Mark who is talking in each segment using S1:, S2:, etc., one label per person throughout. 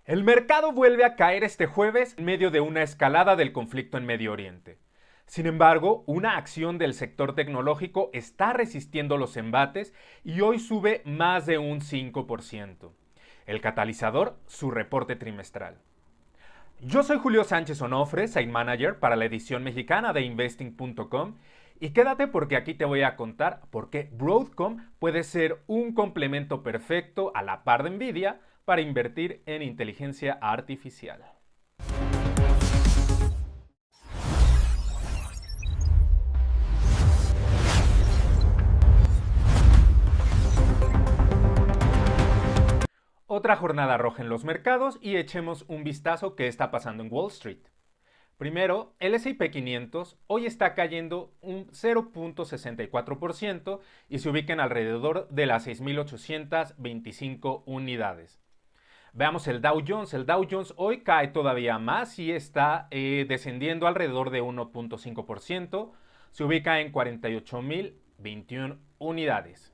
S1: El mercado vuelve a caer este jueves en medio de una escalada del conflicto en Medio Oriente. Sin embargo, una acción del sector tecnológico está resistiendo los embates y hoy sube más de un 5%. El catalizador, su reporte trimestral. Yo soy Julio Sánchez Onofre, Site Manager para la edición mexicana de Investing.com y quédate porque aquí te voy a contar por qué Broadcom puede ser un complemento perfecto a la par de Nvidia para invertir en inteligencia artificial. Otra jornada roja en los mercados y echemos un vistazo qué está pasando en Wall Street. Primero, el S&P 500 hoy está cayendo un 0.64% y se ubica en alrededor de las 6.825 unidades. Veamos el Dow Jones. El Dow Jones hoy cae todavía más y está descendiendo alrededor de 1.5%. Se ubica en 48.021 unidades.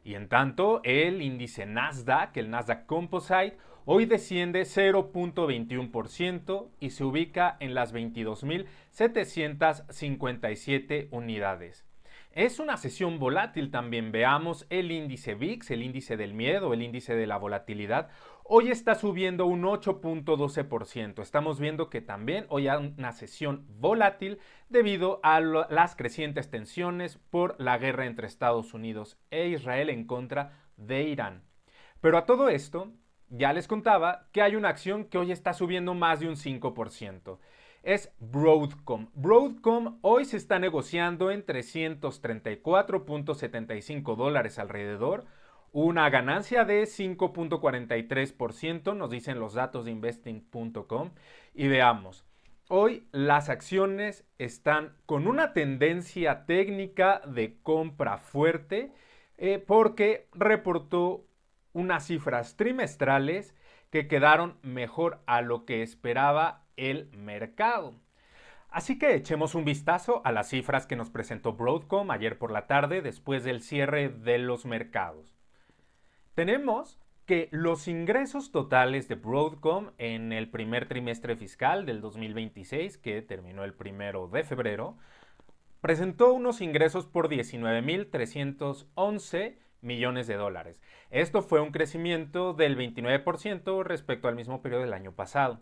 S1: Y en tanto, el índice Nasdaq, el Nasdaq Composite, hoy desciende 0.21% y se ubica en las 22.757 unidades. Es una sesión volátil también. Veamos el índice VIX, el índice del miedo, el índice de la volatilidad. Hoy está subiendo un 8.12%. Estamos viendo que también hoy hay una sesión volátil debido a las crecientes tensiones por la guerra entre Estados Unidos e Israel en contra de Irán. Pero a todo esto, ya les contaba que hay una acción que hoy está subiendo más de un 5%. Es Broadcom. Broadcom hoy se está negociando en $334.75 alrededor, una ganancia de 5.43%, nos dicen los datos de investing.com. Y veamos, hoy las acciones están con una tendencia técnica de compra fuerte porque reportó unas cifras trimestrales que quedaron mejor a lo que esperaba el mercado. Así que echemos un vistazo a las cifras que nos presentó Broadcom ayer por la tarde después del cierre de los mercados. Tenemos que los ingresos totales de Broadcom en el primer trimestre fiscal del 2026, que terminó el 1 de febrero, presentó unos ingresos por 19.311 millones de dólares. Esto fue un crecimiento del 29% respecto al mismo periodo del año pasado.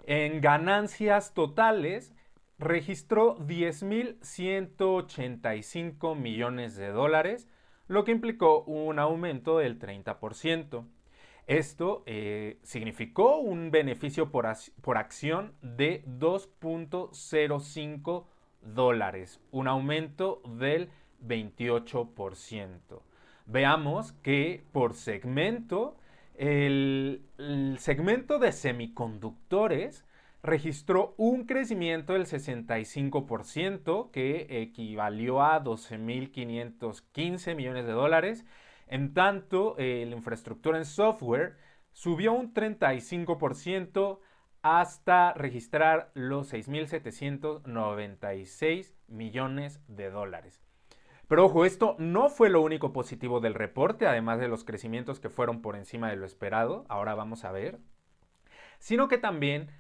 S1: En ganancias totales registró 10.185 millones de dólares, lo que implicó un aumento del 30%. Esto significó un beneficio por acción de 2.05 dólares, un aumento del 28%. Veamos que por segmento, el segmento de semiconductores registró un crecimiento del 65%, que equivalió a 12.515 millones de dólares. En tanto, la infraestructura en software subió un 35% hasta registrar los 6.796 millones de dólares. Pero ojo, esto no fue lo único positivo del reporte, además de los crecimientos que fueron por encima de lo esperado, ahora vamos a ver, sino que también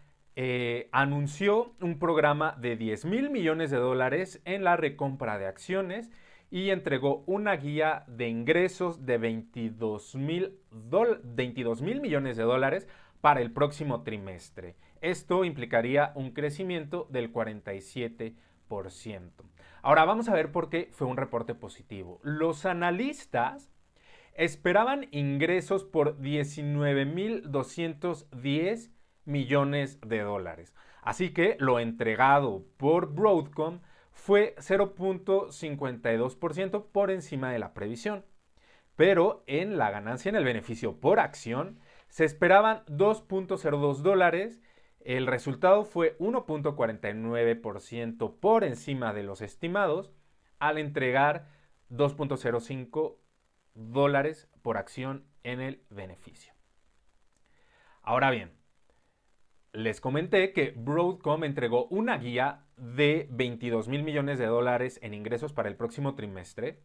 S1: anunció un programa de 10.000 millones de dólares en la recompra de acciones y entregó una guía de ingresos de 22.000 millones de dólares para el próximo trimestre. Esto implicaría un crecimiento del 47%. Ahora vamos a ver por qué fue un reporte positivo. Los analistas esperaban ingresos por 19.210 millones de dólares. Así que lo entregado por Broadcom fue 0.52% por encima de la previsión. Pero en la ganancia en el beneficio por acción se esperaban 2.02 dólares. El resultado fue 1.49% por encima de los estimados al entregar 2.05 dólares por acción en el beneficio. Ahora bien, les comenté que Broadcom entregó una guía de 22.000 millones de dólares en ingresos para el próximo trimestre.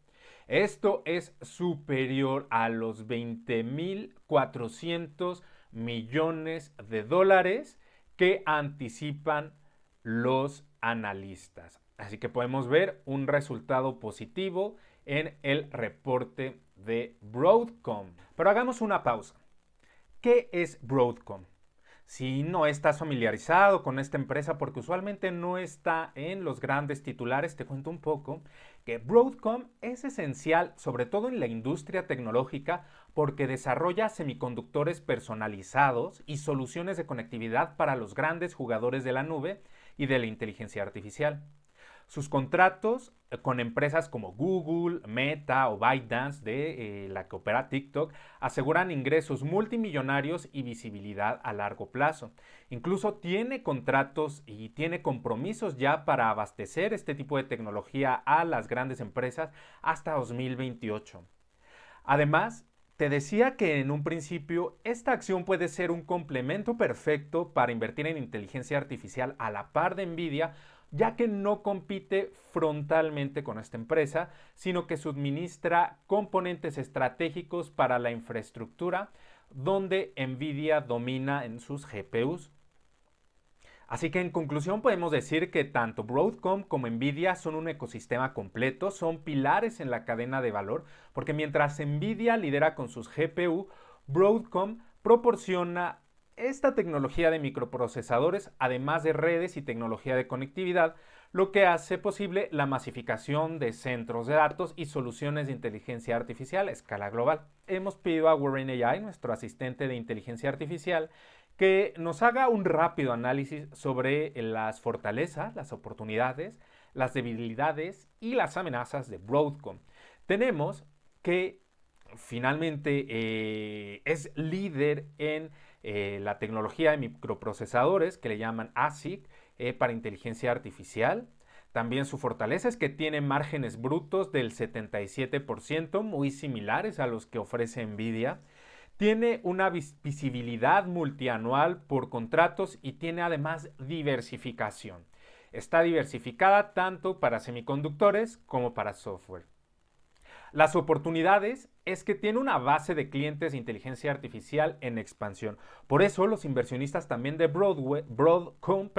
S1: Esto es superior a los 20.400 millones de dólares que anticipan los analistas. Así que podemos ver un resultado positivo en el reporte de Broadcom. Pero hagamos una pausa. ¿Qué es Broadcom? Si no estás familiarizado con esta empresa porque usualmente no está en los grandes titulares, te cuento un poco que Broadcom es esencial, sobre todo en la industria tecnológica, porque desarrolla semiconductores personalizados y soluciones de conectividad para los grandes jugadores de la nube y de la inteligencia artificial. Sus contratos con empresas como Google, Meta o ByteDance, de la que opera TikTok, aseguran ingresos multimillonarios y visibilidad a largo plazo. Incluso tiene contratos y tiene compromisos ya para abastecer este tipo de tecnología a las grandes empresas hasta 2028. Además, te decía que en un principio esta acción puede ser un complemento perfecto para invertir en inteligencia artificial a la par de Nvidia, ya que no compite frontalmente con esta empresa, sino que suministra componentes estratégicos para la infraestructura, donde Nvidia domina en sus GPUs. Así que en conclusión podemos decir que tanto Broadcom como Nvidia son un ecosistema completo, son pilares en la cadena de valor, porque mientras Nvidia lidera con sus GPU, Broadcom proporciona esta tecnología de microprocesadores, además de redes y tecnología de conectividad, lo que hace posible la masificación de centros de datos y soluciones de inteligencia artificial a escala global. Hemos pedido a Warren AI, nuestro asistente de inteligencia artificial, que nos haga un rápido análisis sobre las fortalezas, las oportunidades, las debilidades y las amenazas de Broadcom. Tenemos que finalmente es líder en la tecnología de microprocesadores que le llaman ASIC para inteligencia artificial. También su fortaleza es que tiene márgenes brutos del 77%, muy similares a los que ofrece Nvidia. Tiene una visibilidad multianual por contratos y tiene además diversificación. Está diversificada tanto para semiconductores como para software. Las oportunidades es que tiene una base de clientes de inteligencia artificial en expansión. Por eso los inversionistas también de Broadcom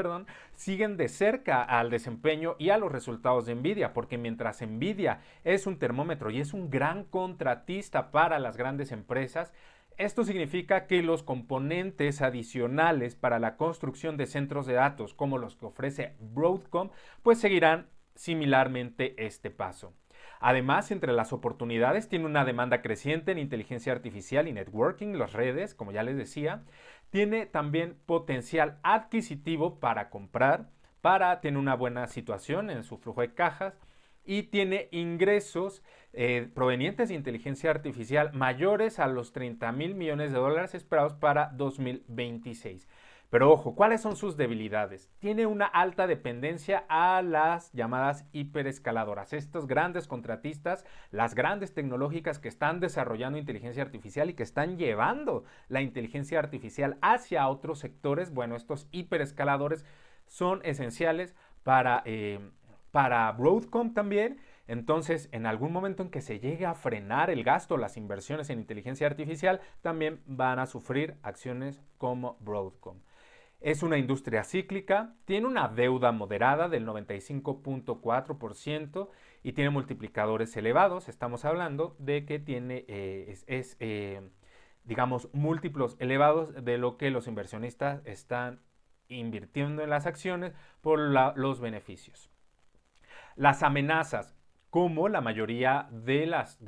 S1: siguen de cerca al desempeño y a los resultados de Nvidia, porque mientras Nvidia es un termómetro y es un gran contratista para las grandes empresas, esto significa que los componentes adicionales para la construcción de centros de datos, como los que ofrece Broadcom, pues seguirán similarmente este paso. Además, entre las oportunidades tiene una demanda creciente en inteligencia artificial y networking, las redes, como ya les decía. Tiene también potencial adquisitivo para comprar, tener una buena situación en su flujo de cajas y tiene ingresos provenientes de inteligencia artificial mayores a los 30,000 millones de dólares esperados para 2026. Pero ojo, ¿cuáles son sus debilidades? Tiene una alta dependencia a las llamadas hiperescaladoras. Estos grandes contratistas, las grandes tecnológicas que están desarrollando inteligencia artificial y que están llevando la inteligencia artificial hacia otros sectores, bueno, estos hiperescaladores son esenciales para Broadcom también. Entonces, en algún momento en que se llegue a frenar el gasto, las inversiones en inteligencia artificial, también van a sufrir acciones como Broadcom. Es una industria cíclica, tiene una deuda moderada del 95.4% y tiene multiplicadores elevados. Estamos hablando de que tiene, digamos, múltiplos elevados de lo que los inversionistas están invirtiendo en las acciones por los beneficios. Las amenazas, como la mayoría de las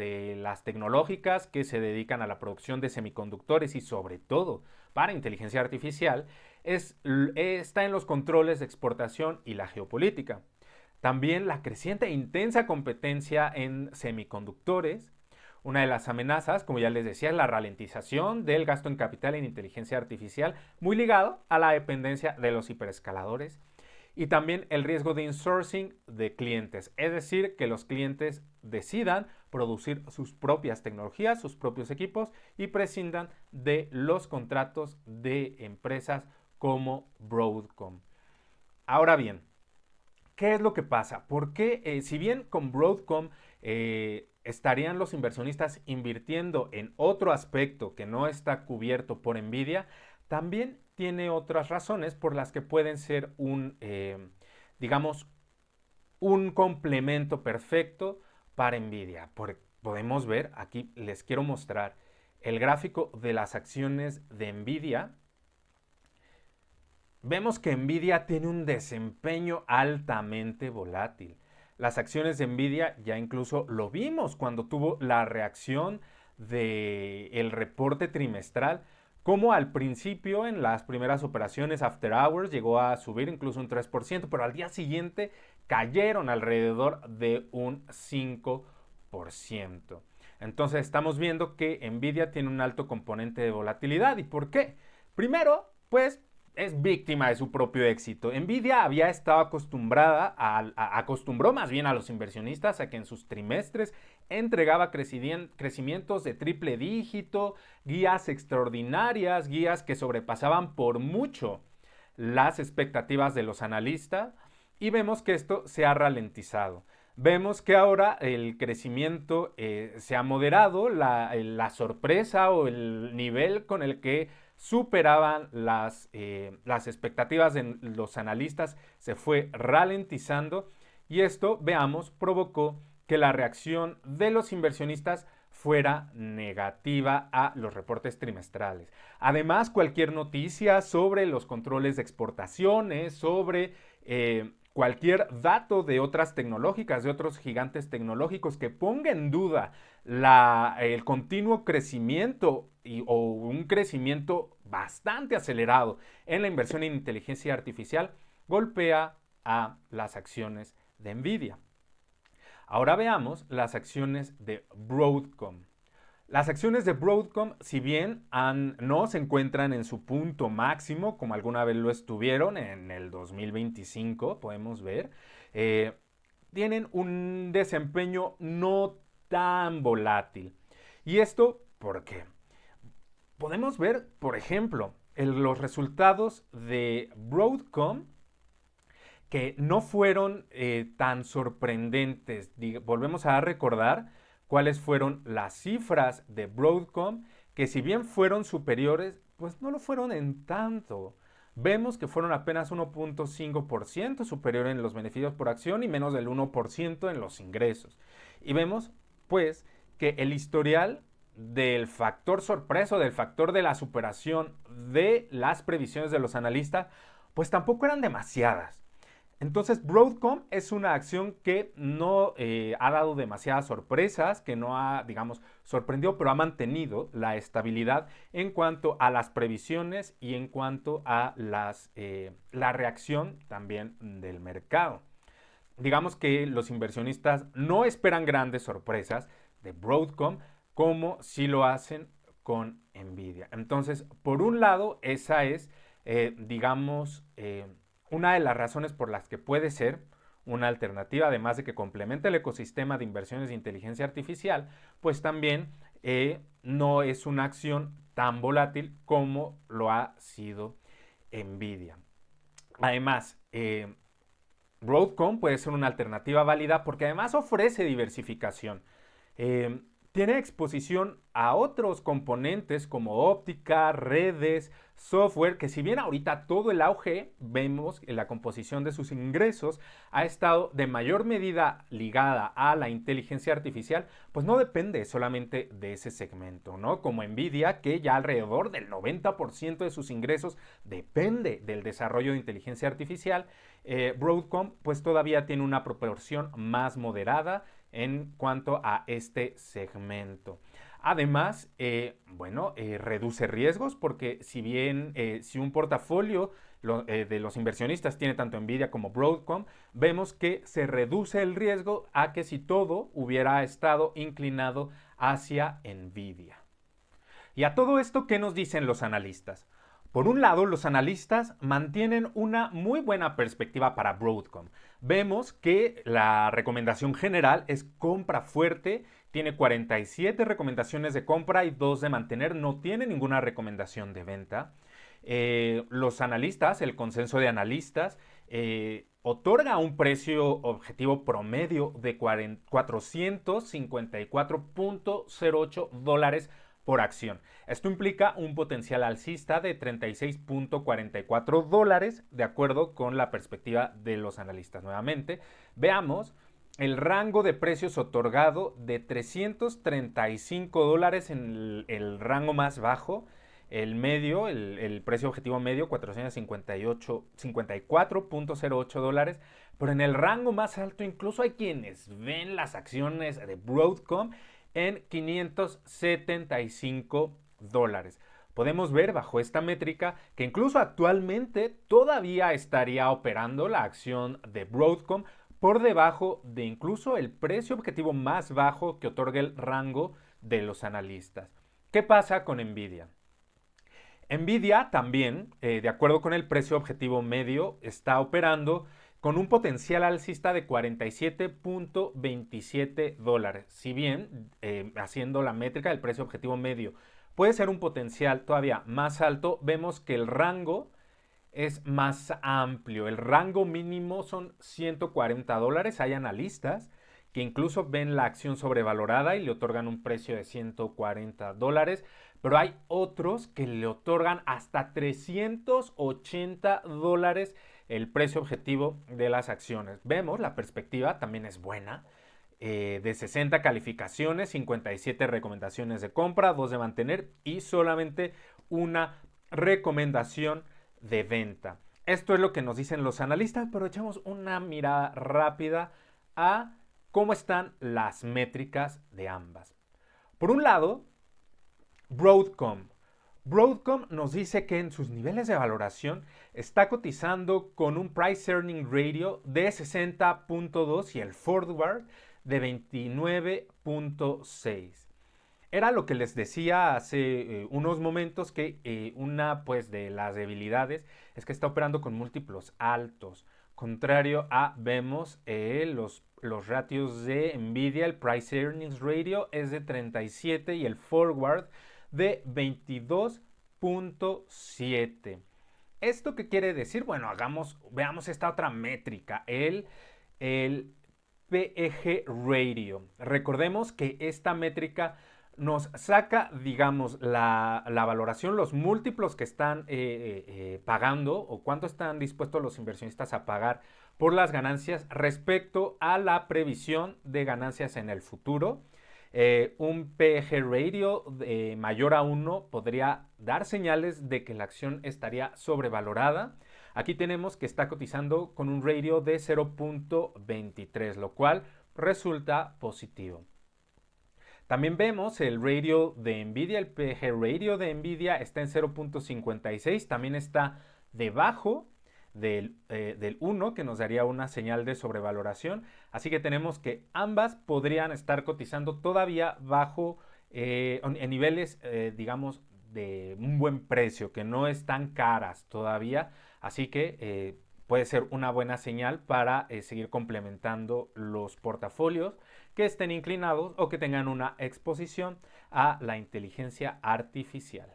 S1: tecnológicas que se dedican a la producción de semiconductores y sobre todo para inteligencia artificial, está en los controles de exportación y la geopolítica. También la creciente e intensa competencia en semiconductores. Una de las amenazas, como ya les decía, es la ralentización del gasto en capital en inteligencia artificial, muy ligado a la dependencia de los hiperescaladores. Y también el riesgo de insourcing de clientes, es decir, que los clientes decidan producir sus propias tecnologías, sus propios equipos y prescindan de los contratos de empresas como Broadcom. Ahora bien, ¿qué es lo que pasa? ¿Por qué, si bien con Broadcom ¿estarían los inversionistas invirtiendo en otro aspecto que no está cubierto por Nvidia? También tiene otras razones por las que pueden ser digamos, un complemento perfecto para Nvidia. Podemos ver, aquí les quiero mostrar el gráfico de las acciones de Nvidia. Vemos que Nvidia tiene un desempeño altamente volátil. Las acciones de Nvidia ya incluso lo vimos cuando tuvo la reacción del reporte trimestral, como al principio en las primeras operaciones after hours llegó a subir incluso un 3%, pero al día siguiente cayeron alrededor de un 5%. Entonces estamos viendo que Nvidia tiene un alto componente de volatilidad. ¿Y por qué? Primero, pues es víctima de su propio éxito. Nvidia había estado acostumbró más bien a los inversionistas a que en sus trimestres entregaba crecimientos de triple dígito, guías extraordinarias, guías que sobrepasaban por mucho las expectativas de los analistas, y vemos que esto se ha ralentizado. Vemos que ahora el crecimiento se ha moderado, la sorpresa o el nivel con el que superaban las expectativas de los analistas se fue ralentizando, y esto, veamos, provocó que la reacción de los inversionistas fuera negativa a los reportes trimestrales. Además, cualquier noticia sobre los controles de exportaciones, sobre cualquier dato de otras tecnológicas, de otros gigantes tecnológicos que ponga en duda el continuo crecimiento o un crecimiento bastante acelerado en la inversión en inteligencia artificial, golpea a las acciones de Nvidia. Ahora veamos las acciones de Broadcom. Las acciones de Broadcom, si bien no se encuentran en su punto máximo, como alguna vez lo estuvieron en el 2025, podemos ver, tienen un desempeño no tan volátil. ¿Y esto por qué? Podemos ver, por ejemplo, los resultados de Broadcom, que no fueron tan sorprendentes. Volvemos a recordar cuáles fueron las cifras de Broadcom, que si bien fueron superiores, pues no lo fueron en tanto. Vemos que fueron apenas 1.5% superior en los beneficios por acción y menos del 1% en los ingresos. Y vemos, pues, que el historial del factor sorpresa, del factor de la superación de las previsiones de los analistas, pues tampoco eran demasiadas. Entonces, Broadcom es una acción que no ha dado demasiadas sorpresas, que no ha, digamos, sorprendido, pero ha mantenido la estabilidad en cuanto a las previsiones y en cuanto a la reacción también del mercado. Digamos que los inversionistas no esperan grandes sorpresas de Broadcom como si lo hacen con Nvidia. Entonces, por un lado, esa es, digamos, una de las razones por las que puede ser una alternativa, además de que complementa el ecosistema de inversiones de inteligencia artificial, pues también no es una acción tan volátil como lo ha sido Nvidia. Además, Broadcom puede ser una alternativa válida porque además ofrece diversificación. Tiene exposición a otros componentes como óptica, redes, software, que si bien ahorita todo el auge, vemos en la composición de sus ingresos, ha estado de mayor medida ligada a la inteligencia artificial, pues no depende solamente de ese segmento, ¿no? Como Nvidia, que ya alrededor del 90% de sus ingresos depende del desarrollo de inteligencia artificial, Broadcom pues todavía tiene una proporción más moderada en cuanto a este segmento. Además, reduce riesgos porque si bien si un portafolio de los inversionistas tiene tanto Nvidia como Broadcom, vemos que se reduce el riesgo a que si todo hubiera estado inclinado hacia Nvidia. Y a todo esto, ¿qué nos dicen los analistas? Por un lado, los analistas mantienen una muy buena perspectiva para Broadcom. Vemos que la recomendación general es compra fuerte, tiene 47 recomendaciones de compra y 2 de mantener, no tiene ninguna recomendación de venta. Los analistas, el consenso de analistas, otorga un precio objetivo promedio de 454.08 dólares por acción. Esto implica un potencial alcista de 36.44 dólares, de acuerdo con la perspectiva de los analistas. Nuevamente, veamos el rango de precios otorgado de 335 dólares en el rango más bajo. El medio, el precio objetivo medio, 454.08 dólares. Pero en el rango más alto, incluso hay quienes ven las acciones de Broadcom en 575 dólares. Podemos ver bajo esta métrica que incluso actualmente todavía estaría operando la acción de Broadcom por debajo de incluso el precio objetivo más bajo que otorga el rango de los analistas. ¿Qué pasa con Nvidia? Nvidia también, de acuerdo con el precio objetivo medio, está operando con un potencial alcista de 47.27 dólares. Si bien, haciendo la métrica del precio objetivo medio, puede ser un potencial todavía más alto, vemos que el rango es más amplio. El rango mínimo son 140 dólares. Hay analistas que incluso ven la acción sobrevalorada y le otorgan un precio de 140 dólares, pero hay otros que le otorgan hasta 380 dólares el precio objetivo de las acciones. Vemos, la perspectiva también es buena. De 60 calificaciones, 57 recomendaciones de compra, 2 de mantener y solamente una recomendación de venta. Esto es lo que nos dicen los analistas, pero echamos una mirada rápida a cómo están las métricas de ambas. Por un lado, Broadcom. Broadcom nos dice que en sus niveles de valoración está cotizando con un Price Earning Ratio de 60.2 y el forward de 29.6. Era lo que les decía hace unos momentos que una pues de las debilidades es que está operando con múltiplos altos. Contrario a, vemos los ratios de Nvidia, el Price Earnings Ratio es de 37 y el forward de 22.7. ¿Esto qué quiere decir? Bueno, veamos esta otra métrica, el PEG Ratio. Recordemos que esta métrica nos saca, digamos, la valoración, los múltiplos que están pagando o cuánto están dispuestos los inversionistas a pagar por las ganancias respecto a la previsión de ganancias en el futuro. Un PEG ratio mayor a 1 podría dar señales de que la acción estaría sobrevalorada. Aquí tenemos que está cotizando con un ratio de 0.23, lo cual resulta positivo. También vemos el ratio de Nvidia, el PEG ratio de Nvidia está en 0.56, también está debajo del 1, que nos daría una señal de sobrevaloración. Así que tenemos que ambas podrían estar cotizando todavía bajo, en niveles, digamos, de un buen precio, que no están caras todavía. Así que puede ser una buena señal para seguir complementando los portafolios que estén inclinados o que tengan una exposición a la inteligencia artificial.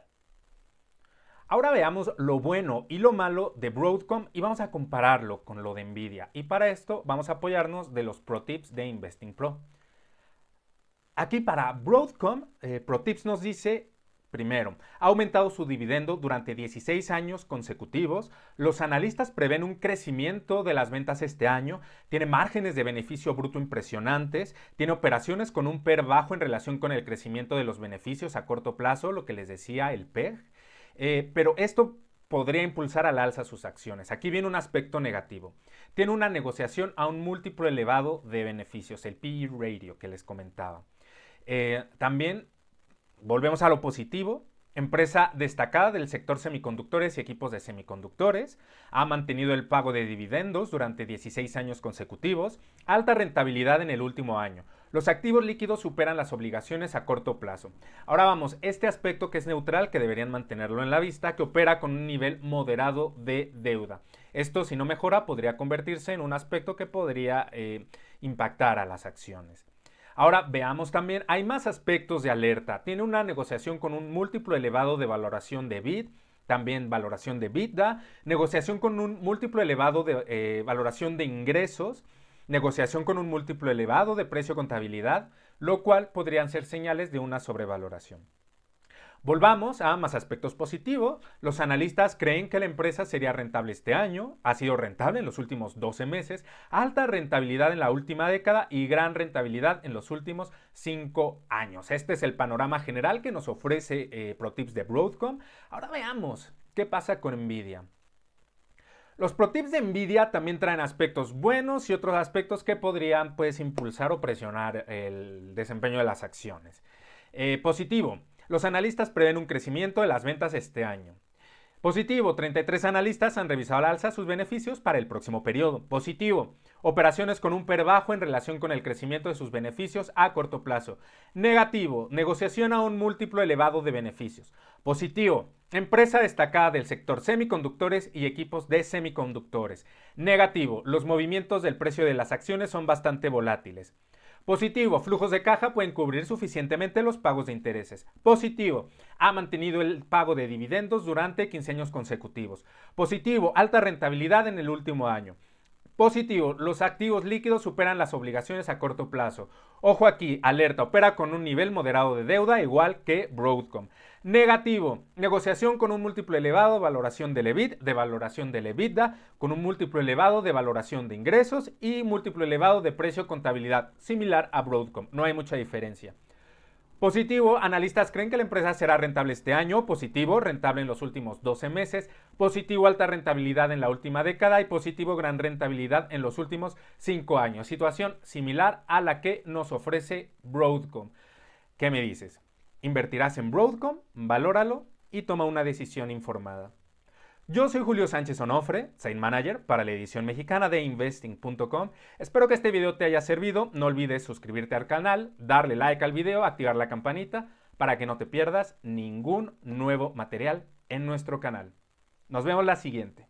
S1: Ahora veamos lo bueno y lo malo de Broadcom y vamos a compararlo con lo de Nvidia. Y para esto vamos a apoyarnos de los Pro Tips de Investing Pro. Aquí para Broadcom, Pro Tips nos dice: primero, ha aumentado su dividendo durante 16 años consecutivos. Los analistas prevén un crecimiento de las ventas este año. Tiene márgenes de beneficio bruto impresionantes. Tiene operaciones con un PER bajo en relación con el crecimiento de los beneficios a corto plazo, lo que les decía, el PEG. Pero esto podría impulsar al alza sus acciones. Aquí viene un aspecto negativo. Tiene una negociación a un múltiplo elevado de beneficios, el PE ratio que les comentaba. También volvemos a lo positivo. Empresa destacada del sector semiconductores y equipos de semiconductores. Ha mantenido el pago de dividendos durante 16 años consecutivos. Alta rentabilidad en el último año. Los activos líquidos superan las obligaciones a corto plazo. Ahora vamos, este aspecto que es neutral, que deberían mantenerlo en la vista, que opera con un nivel moderado de deuda. Esto, si no mejora, podría convertirse en un aspecto que podría impactar a las acciones. Ahora veamos también, hay más aspectos de alerta. Tiene una negociación con un múltiplo elevado de valoración de bid. también valoración de EBITDA, negociación con un múltiplo elevado de valoración de ingresos, negociación con un múltiplo elevado de precio-contabilidad, lo cual podrían ser señales de una sobrevaloración. Volvamos a más aspectos positivos. Los analistas creen que la empresa sería rentable este año, ha sido rentable en los últimos 12 meses, alta rentabilidad en la última década y gran rentabilidad en los últimos 5 años. Este es el panorama general que nos ofrece ProTips de Broadcom. Ahora veamos qué pasa con Nvidia. Los ProTips de Nvidia también traen aspectos buenos y otros aspectos que podrían impulsar o presionar el desempeño de las acciones. Positivo. Los analistas prevén un crecimiento de las ventas este año. Positivo, 33 analistas han revisado al alza sus beneficios para el próximo periodo. Positivo, operaciones con un PER bajo en relación con el crecimiento de sus beneficios a corto plazo. Negativo, negociación a un múltiplo elevado de beneficios. Positivo, empresa destacada del sector semiconductores y equipos de semiconductores. Negativo, los movimientos del precio de las acciones son bastante volátiles. Positivo, flujos de caja pueden cubrir suficientemente los pagos de intereses. Positivo, ha mantenido el pago de dividendos durante 15 años consecutivos. Positivo, alta rentabilidad en el último año. Positivo, los activos líquidos superan las obligaciones a corto plazo. Ojo aquí, alerta, opera con un nivel moderado de deuda igual que Broadcom. Negativo, negociación con un múltiplo elevado de valoración del EBIT, de valoración del EBITDA, con un múltiplo elevado de valoración de ingresos y múltiplo elevado de precio contabilidad, similar a Broadcom, no hay mucha diferencia. Positivo, analistas creen que la empresa será rentable este año. Positivo, rentable en los últimos 12 meses. Positivo, alta rentabilidad en la última década. Y positivo, gran rentabilidad en los últimos 5 años. Situación similar a la que nos ofrece Broadcom. ¿Qué me dices? ¿Invertirás en Broadcom? Valóralo y toma una decisión informada. Yo soy Julio Sánchez Onofre, Sales Manager para la edición mexicana de Investing.com. Espero que este video te haya servido. No olvides suscribirte al canal, darle like al video, activar la campanita para que no te pierdas ningún nuevo material en nuestro canal. Nos vemos la siguiente.